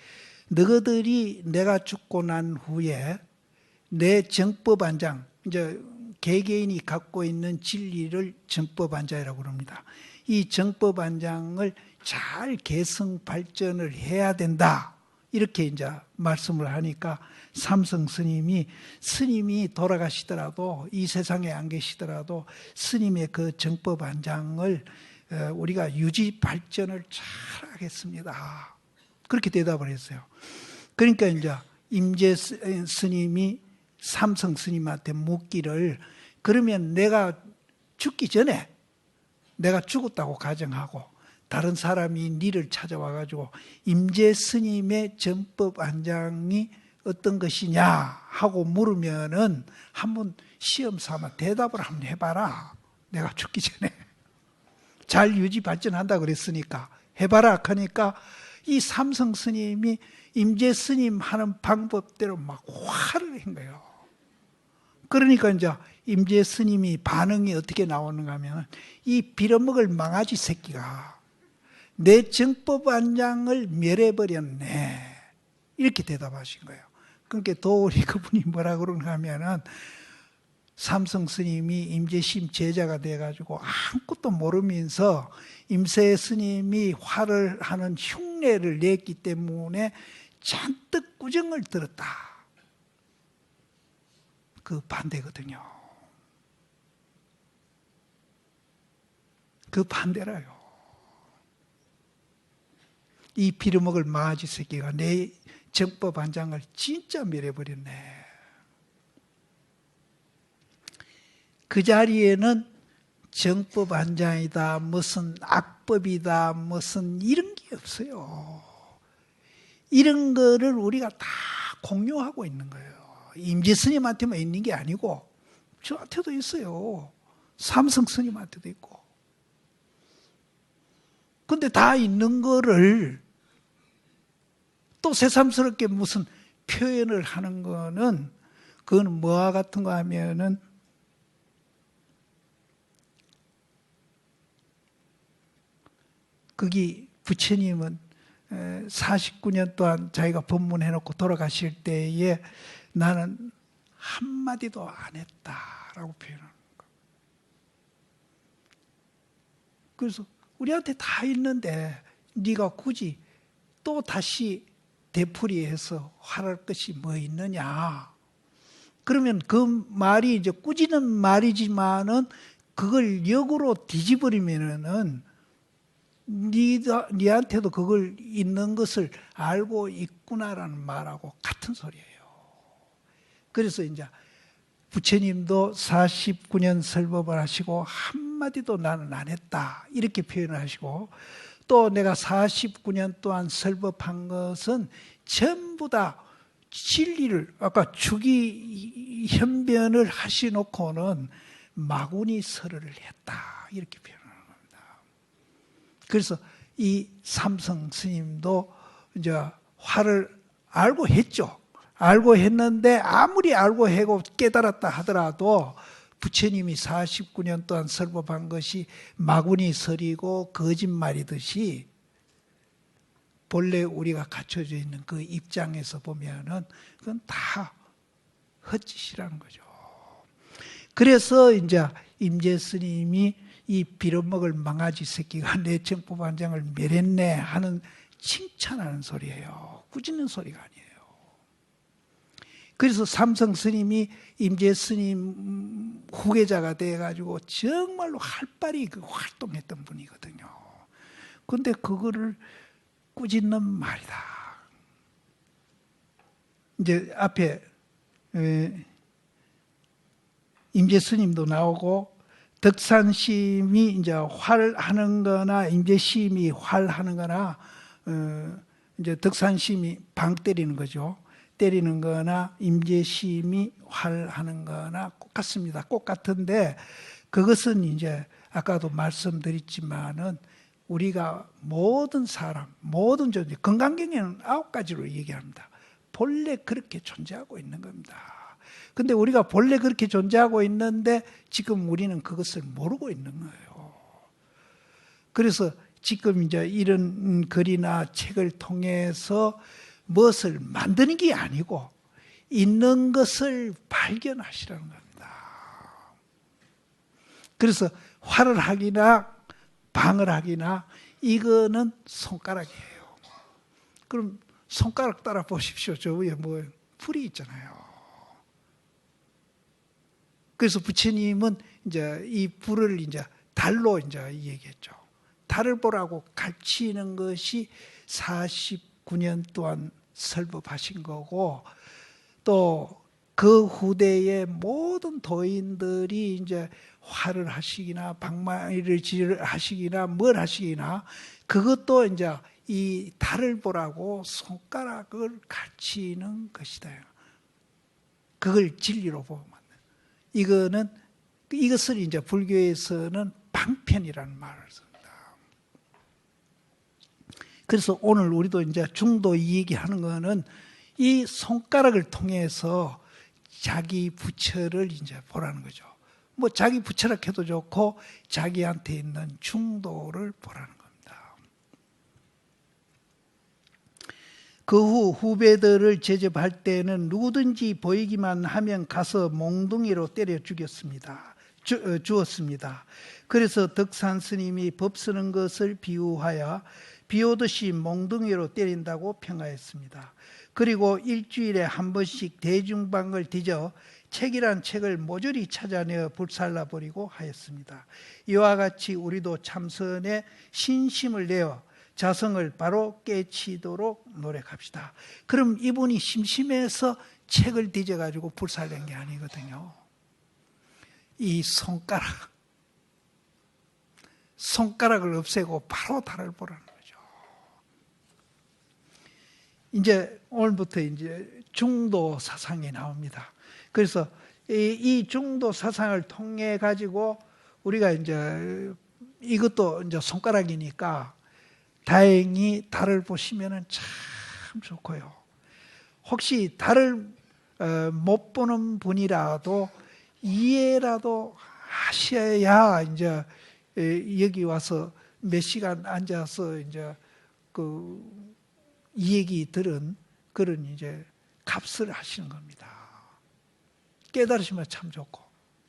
너희들이 내가 죽고 난 후에 내 정법안장, 이제 개개인이 갖고 있는 진리를 정법안장이라고 그럽니다. 이 정법안장을 잘 개성 발전을 해야 된다, 이렇게 이제 말씀을 하니까 삼성 스님이 돌아가시더라도, 이 세상에 안 계시더라도 스님의 그 정법안장을 우리가 유지 발전을 잘 하겠습니다, 그렇게 대답을 했어요. 그러니까 이제 임재 스님이 삼성 스님한테 묻기를, 그러면 내가 죽기 전에, 내가 죽었다고 가정하고 다른 사람이 니를 찾아와가지고 임재 스님의 정법 안장이 어떤 것이냐 하고 물으면은 한번 시험 삼아 대답을 한번 해봐라. 내가 죽기 전에 잘 유지 발전한다 그랬으니까 해봐라 하니까, 이 삼성 스님이 임재 스님 하는 방법대로 막 화를 한 거예요. 그러니까 이제 임재 스님이 반응이 어떻게 나오는가 하면, 이 빌어먹을 망아지 새끼가 내 정법 안장을 멸해버렸네, 이렇게 대답하신 거예요. 그러니까 도울이 그분이 뭐라 그러는가 하면은, 삼성 스님이 임재 스님 제자가 돼가지고 아무것도 모르면서 임재 스님이 화를 하는 흉내를 냈기 때문에 잔뜩 꾸정을 들었다, 그 반대거든요. 그 반대라요. 이 빌어먹을 망아지 새끼가 내 정법 안장을 진짜 멸해버렸네. 그 자리에는 정법 안장이다, 무슨 악법이다, 무슨 이런 게 없어요. 이런 거를 우리가 다 공유하고 있는 거예요. 임재 스님한테만 있는 게 아니고 저한테도 있어요. 삼성 스님한테도 있고. 근데 다 있는 거를 또 새삼스럽게 무슨 표현을 하는 거는 그건 뭐와 같은 거 하면은 거기 부처님은 49년 동안 자기가 법문해놓고 돌아가실 때에 나는 한마디도 안 했다라고 표현하는 거. 그래서 우리한테 다 있는데 네가 굳이 또 다시 되풀이해서 화할 것이 뭐 있느냐. 그러면 그 말이 이제 꾸짖는 말이지만은 그걸 역으로 뒤집어버리면은 니한테도 그걸 있는 것을 알고 있구나라는 말하고 같은 소리예요. 그래서 이제 부처님도 49년 설법을 하시고 한마디도 나는 안 했다 이렇게 표현을 하시고, 또 내가 49년 동안 설법한 것은 전부 다 진리를, 아까 주기 현변을 하시놓고는 마구니 설을 했다 이렇게 표현하는 겁니다. 그래서 이 삼성 스님도 이제 화를 알고 했죠. 알고 했는데 아무리 알고 하고 깨달았다 하더라도 부처님이 49년 동안 설법한 것이 마구니 설이고 거짓말이듯이 본래 우리가 갖춰져 있는 그 입장에서 보면은 그건 다 헛짓이라는 거죠. 그래서 이제 임재 스님이 이 빌어먹을 망아지 새끼가 내 정법한장을 멸했네 하는 칭찬하는 소리예요. 꾸짖는 소리가 아니에요. 그래서 삼성 스님이 임재 스님 후계자가 돼가지고 정말로 활발히 그 활동했던 분이거든요. 그런데 그거를 꾸짖는 말이다. 이제 앞에 임재 스님도 나오고 덕산심이 이제 활하는 거나 임재심이 활하는 거나 이제 덕산심이 방 때리는 거죠. 때리는 거나 임재심이 활하는 거나 똑같습니다. 똑같은데 그것은 이제 아까도 말씀드렸지만은 우리가 모든 사람, 모든 존재, 건강경에는 9가지로 얘기합니다. 본래 그렇게 존재하고 있는 겁니다. 근데 우리가 본래 그렇게 존재하고 있는데 지금 우리는 그것을 모르고 있는 거예요. 그래서 지금 이제 이런 글이나 책을 통해서 무엇을 만드는 게 아니고 있는 것을 발견하시라는 겁니다. 그래서 활을 하기나 방을 하기나 이거는 손가락이에요. 그럼 손가락 따라 보십시오. 저 위에 뭐 풀이 있잖아요. 그래서 부처님은 이제 이 불을 이제 달로 이제 얘기했죠. 달을 보라고 가르치는 것이 49년 동안 설법하신 거고, 또 그 후대의 모든 도인들이 이제 화를 하시기나 방망이를 하시기나 뭘 하시기나 그것도 이제 이 달을 보라고 손가락을 가르치는 것이다. 그걸 진리로 보면 이것을 이제 불교에서는 방편이라는 말을 씁니다. 그래서 오늘 우리도 이제 중도 이 얘기하는 거는 이 손가락을 통해서 자기 부처를 이제 보라는 거죠. 뭐 자기 부처라 해도 좋고 자기한테 있는 중도를 보라는 겁니다. 그 후 후배들을 제접할 때는 누구든지 보이기만 하면 가서 몽둥이로 때려 주었습니다. 그래서 덕산 스님이 법 쓰는 것을 비유하여 비오듯이 몽둥이로 때린다고 평하였습니다. 그리고 일주일에 한 번씩 대중방을 뒤져 책이란 책을 모조리 찾아내어 불살라버리고 하였습니다. 이와 같이 우리도 참선에 신심을 내어 자성을 바로 깨치도록 노력합시다. 그럼 이분이 심심해서 책을 뒤져가지고 불살낸 게 아니거든요. 이 손가락을 없애고 바로 달을 보라는 거죠. 이제 오늘부터 이제 중도 사상이 나옵니다. 그래서 이 중도 사상을 통해 가지고 우리가 이제 이것도 이제 손가락이니까 다행히 달을 보시면은 참 좋고요. 혹시 달을 못 보는 분이라도 이해라도 하셔야 이제 여기 와서 몇 시간 앉아서 이제 이 얘기 들은 그런 이제 값을 하시는 겁니다. 깨달으시면 참 좋고,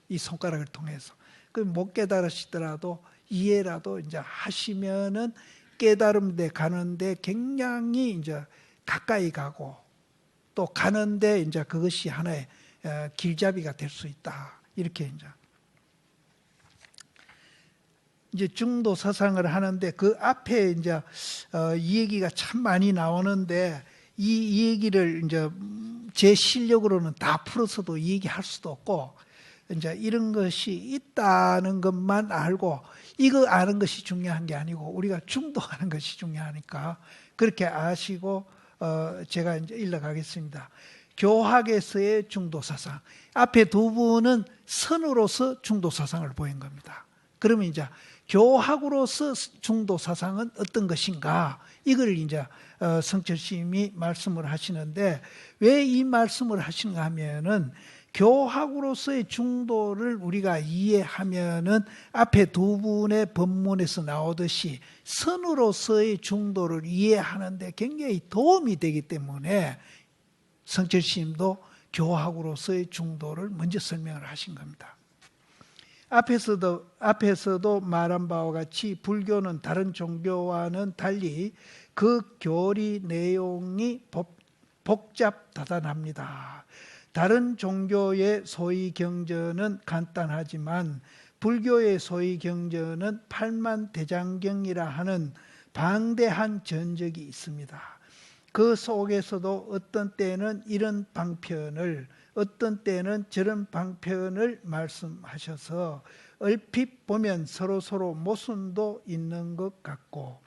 이 손가락을 통해서. 못 깨달으시더라도 이해라도 이제 하시면은 깨달음 데 가는데 굉장히 이제 가까이 가고, 또 가는데 이제 그것이 하나의 길잡이가 될 수 있다. 이렇게 이제 중도 사상을 하는데 그 앞에 이제 이 얘기가 참 많이 나오는데 이 얘기를 이제 제 실력으로는 다 풀어서도 이 얘기할 수도 없고, 이제 이런 것이 있다는 것만 알고, 이거 아는 것이 중요한 게 아니고 우리가 중도하는 것이 중요하니까 그렇게 아시고 제가 이제 일러가겠습니다. 교학에서의 중도 사상. 앞에 두 분은 선으로서 중도 사상을 보인 겁니다. 그러면 이제 교학으로서 중도 사상은 어떤 것인가? 이걸 이제 성철 스님이 말씀을 하시는데, 왜 이 말씀을 하시는가 하면은 교학으로서의 중도를 우리가 이해하면은 앞에 두 분의 법문에서 나오듯이 선으로서의 중도를 이해하는데 굉장히 도움이 되기 때문에 성철 스님도 교학으로서의 중도를 먼저 설명을 하신 겁니다. 앞에서도 말한 바와 같이 불교는 다른 종교와는 달리 그 교리 내용이 복잡다단합니다. 다른 종교의 소위 경전은 간단하지만 불교의 소위 경전은 팔만대장경이라 하는 방대한 전적이 있습니다. 그 속에서도 어떤 때는 이런 방편을, 어떤 때는 저런 방편을 말씀하셔서 얼핏 보면 서로 모순도 있는 것 같고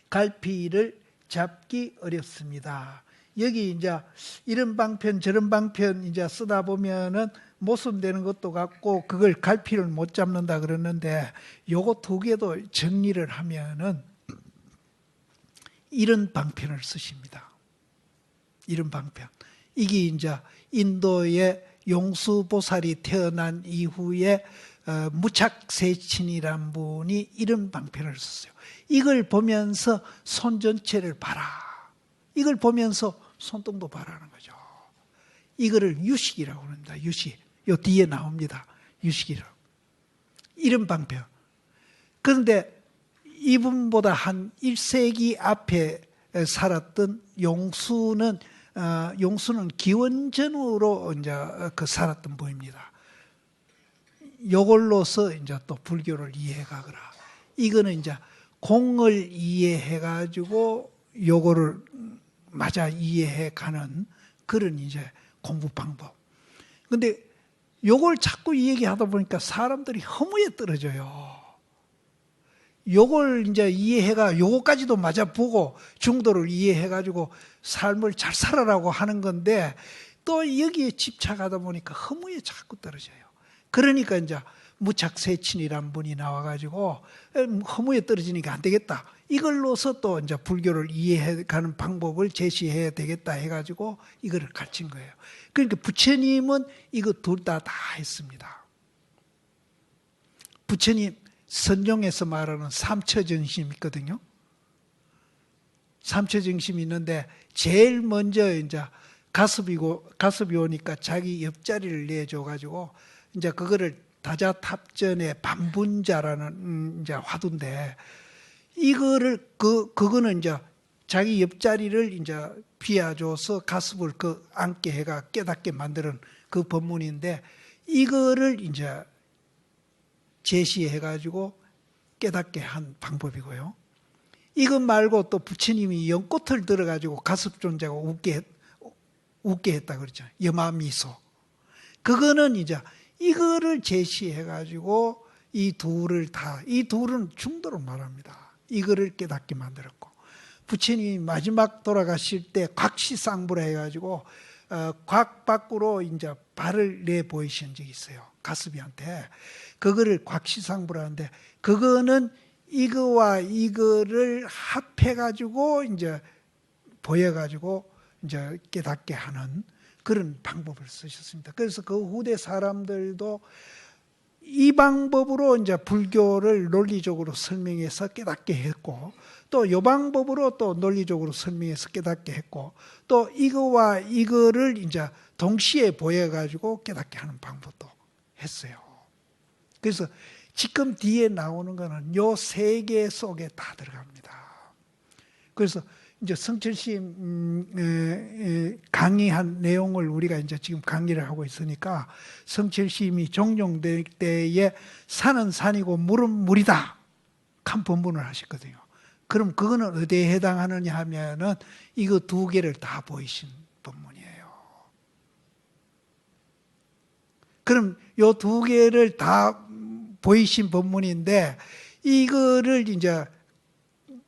갈피를 잡기 어렵습니다. 여기 이제 이런 방편 저런 방편 이제 쓰다 보면은 모순되는 것도 같고 그걸 갈피를 못 잡는다 그러는데, 요거 두 개도 정리를 하면은 이런 방편을 쓰십니다. 이런 방편. 이게 이제 인도의 용수보살이 태어난 이후에 무착세친이란 분이 이런 방편을 썼어요. 이걸 보면서 손 전체를 봐라. 이걸 보면서 손등도 봐라는 거죠. 이거를 유식이라고 합니다. 유식. 요 뒤에 나옵니다. 유식이라고. 이런 방편. 그런데 이분보다 한 1세기 앞에 살았던 용수는 기원전으로 이제 살았던 분입니다. 요걸로서 이제 또 불교를 이해해 가거라. 이거는 이제 공을 이해해 가지고 요거를 맞아 이해해 가는 그런 이제 공부 방법. 근데 요걸 자꾸 얘기하다 보니까 사람들이 허무에 떨어져요. 요걸 이제 이해해가 요거까지도 맞아 보고 중도를 이해해가지고 삶을 잘 살아라고 하는 건데, 또 여기에 집착하다 보니까 허무에 자꾸 떨어져요. 그러니까 이제 무착세친이란 분이 나와가지고 허무에 떨어지니까 안 되겠다. 이걸로서 또 이제 불교를 이해해가는 방법을 제시해야 되겠다 해가지고 이거를 가르친 거예요. 그러니까 부처님은 이거 둘 다 했습니다. 부처님 선종에서 말하는 삼처정심이 있거든요. 삼처정심이 있는데 제일 먼저 이제 가습이 오니까 자기 옆자리를 내줘가지고 이제 그거를 다자탑전의 반분자라는 이제 화두인데, 이거를 그거는 이제 자기 옆자리를 이제 비워줘서 가습을 앉게 해가 깨닫게 만드는 그 법문인데, 이거를 이제 제시해가지고 깨닫게 한 방법이고요. 이것 말고 또 부처님이 연꽃을 들어가지고 가습존재가 웃게 했다 그러죠. 여마미소. 그거는 이제 이거를 제시해가지고 이 둘은 중도로 말합니다. 이거를 깨닫게 만들었고, 부처님이 마지막 돌아가실 때 곽시상부라 해가지고 곽 밖으로 이제 발을 내 보이신 적이 있어요. 가습이한테. 그거를 곽시상부라는데, 그거는 이거와 이거를 합해가지고 이제 보여가지고 이제 깨닫게 하는 그런 방법을 쓰셨습니다. 그래서 그 후대 사람들도 이 방법으로 이제 불교를 논리적으로 설명해서 깨닫게 했고, 또 이 방법으로 또 논리적으로 설명해서 깨닫게 했고, 또 이거와 이거를 이제 동시에 보여가지고 깨닫게 하는 방법도 했어요. 그래서 지금 뒤에 나오는 거는 요 세 개 속에 다 들어갑니다. 그래서 이제 성철심 강의한 내용을 우리가 이제 지금 강의를 하고 있으니까, 성철심이 종용될 때에 산은 산이고 물은 물이다 한 본문을 하셨거든요. 그럼 그거는 어디에 해당하느냐 하면은 이거 두 개를 다 보이신 본문이에요. 그럼 요 두 개를 다 보이신 본문인데, 이거를 이제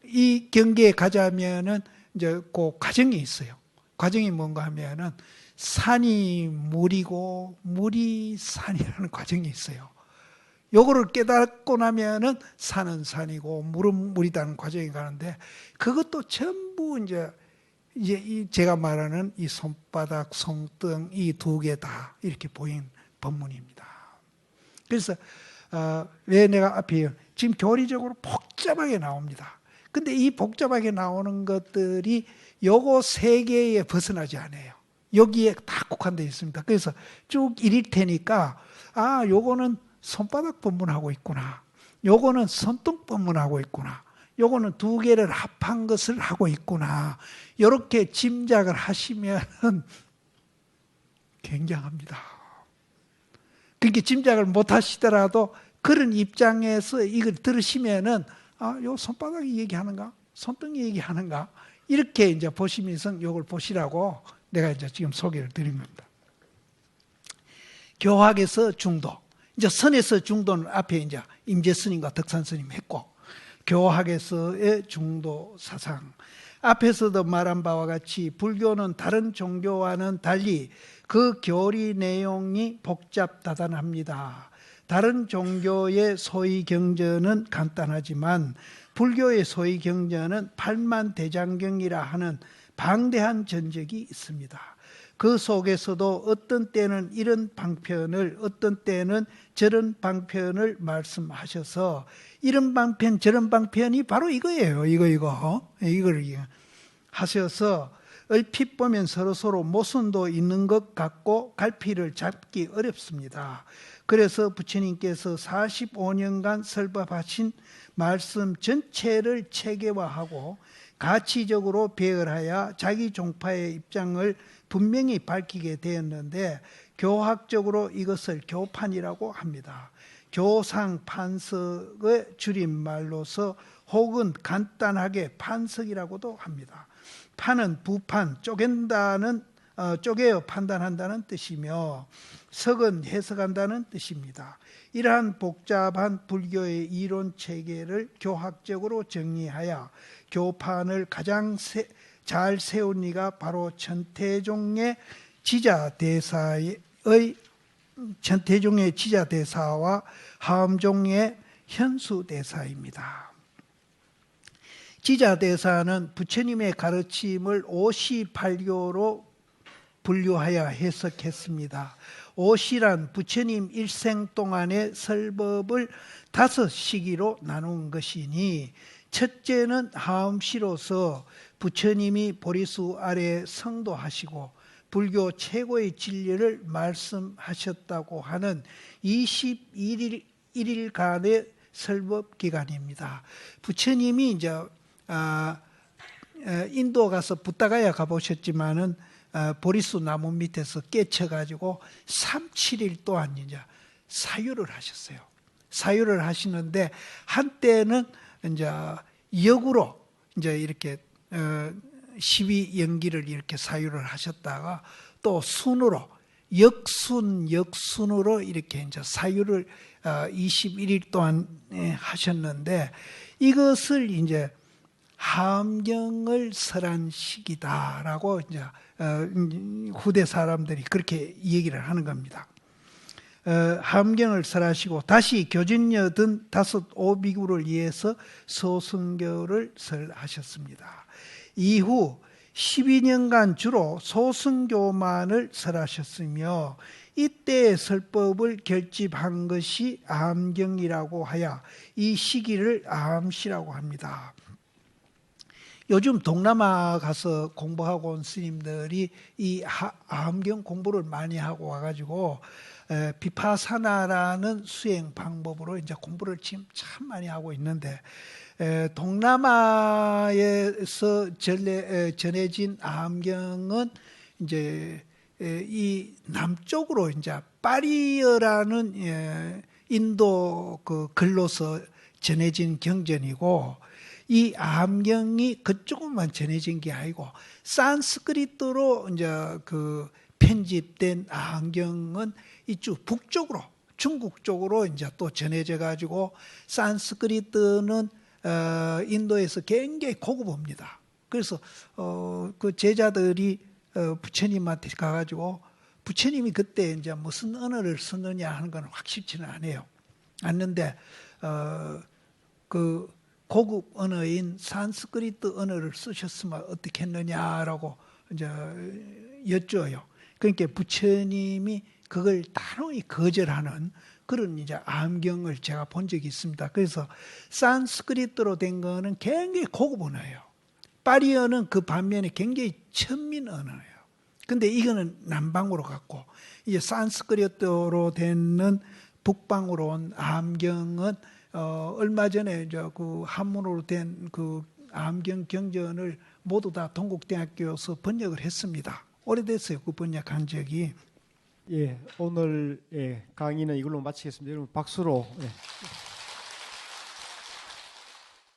이 경계에 가자면은 이제 그 과정이 있어요. 과정이 뭔가 하면은 산이 물이고 물이 산이라는 과정이 있어요. 요거를 깨닫고 나면은 산은 산이고 물은 물이라는 과정이 가는데, 그것도 전부 이제 제가 말하는 이 손바닥, 손등 이 두 개 다 이렇게 보인 본문입니다. 그래서 왜 내가 앞에 지금 교리적으로 복잡하게 나옵니다. 근데 이 복잡하게 나오는 것들이 요거 세 개에 벗어나지 않아요. 여기에 다 국한되어 있습니다. 그래서 쭉 읽을 테니까, 요거는 손바닥 법문하고 있구나, 요거는 손등 법문하고 있구나, 요거는 두 개를 합한 것을 하고 있구나, 이렇게 짐작을 하시면 굉장합니다. 그렇게 짐작을 못 하시더라도 그런 입장에서 이걸 들으시면은, 요 손바닥이 얘기하는가? 손등이 얘기하는가? 이렇게 이제 보시면서 이걸 보시라고 내가 이제 지금 소개를 드린 겁니다. 교학에서 중도. 이제 선에서 중도는 앞에 이제 임재스님과 덕산스님 했고, 교학에서의 중도 사상. 앞에서도 말한 바와 같이 불교는 다른 종교와는 달리 그 교리 내용이 복잡다단합니다. 다른 종교의 소위 경전은 간단하지만 불교의 소위 경전은 팔만대장경이라 하는 방대한 전적이 있습니다. 그 속에서도 어떤 때는 이런 방편을, 어떤 때는 저런 방편을 말씀하셔서, 이런 방편 저런 방편이 바로 이거예요. 이걸 하셔서 얼핏 보면 서로서로 모순도 있는 것 같고 갈피를 잡기 어렵습니다. 그래서 부처님께서 45년간 설법하신 말씀 전체를 체계화하고 가치적으로 배열하여 자기 종파의 입장을 분명히 밝히게 되었는데, 교학적으로 이것을 교판이라고 합니다. 교상 판석의 줄임말로서 혹은 간단하게 판석이라고도 합니다. 판은 부판, 쪼개어 판단한다는 뜻이며, 석은 해석한다는 뜻입니다. 이러한 복잡한 불교의 이론 체계를 교학적으로 정리하여 교판을 가장 잘 세운 이가 바로 천태종의 지자대사와 하엄종의 현수대사입니다. 지자대사는 부처님의 가르침을 58교로 분류하여 해석했습니다. 오시란 부처님 일생 동안의 설법을 5시기로 나눈 것이니, 첫째는 하엄시로서 부처님이 보리수 아래 성도하시고 불교 최고의 진리를 말씀하셨다고 하는 21일간의 설법 기간입니다. 부처님이 이제 인도 가서 부다가야 가보셨지만은 보리수 나무 밑에서 깨쳐가지고 3-7일 동안 이제 사유를 하셨어요. 사유를 하시는데, 한때는 이제 역으로 이제 이렇게 12연기를 이렇게 사유를 하셨다가, 또 순으로 역순으로 이렇게 이제 사유를 21일 동안 하셨는데, 이것을 이제 하엄경을 설한 시기다라고 이제 후대 사람들이 그렇게 얘기를 하는 겁니다. 함경을 설하시고 다시 교진녀 등 5 비구를 위해서 소승교를 설하셨습니다. 이후 12년간 주로 소승교만을 설하셨으며 이때 설법을 결집한 것이 암경이라고 하여 이 시기를 암시라고 합니다. 요즘 동남아 가서 공부하고 온 스님들이 이 암경 공부를 많이 하고 와가지고 비파사나라는 수행 방법으로 이제 공부를 지금 참 많이 하고 있는데, 동남아에서 전해진 암경은 이제 이 남쪽으로 이제 파리어라는 인도 그 글로서 전해진 경전이고, 이 암경이 그쪽만 전해진 게 아니고 산스크리트로 이제 그 편집된 암경은 이쪽 북쪽으로 중국 쪽으로 이제 또 전해져 가지고, 산스크리트는 인도에서 굉장히 고급입니다. 그래서 그 제자들이 부처님한테 가가지고, 부처님이 그때 이제 무슨 언어를 쓰느냐 하는 건 확실치는 않는데 그 고급 언어인 산스크리트 언어를 쓰셨으면 어떻게 했느냐라고 이제 여쭤요. 그러니까 부처님이 그걸 단호히 거절하는 그런 이제 암경을 제가 본 적이 있습니다. 그래서 산스크리트로 된 거는 굉장히 고급 언어예요. 파리어는 그 반면에 굉장히 천민 언어예요. 근데 이거는 남방으로 갔고, 이제 산스크리트로 되는 북방으로 온 암경은 얼마 전에 이제 그 한문으로 된 그 암경 경전을 모두 다 동국대학교에서 번역을 했습니다. 오래됐어요, 그 번역한 적이. 예, 오늘 강의는 이걸로 마치겠습니다. 여러분 박수로. 예.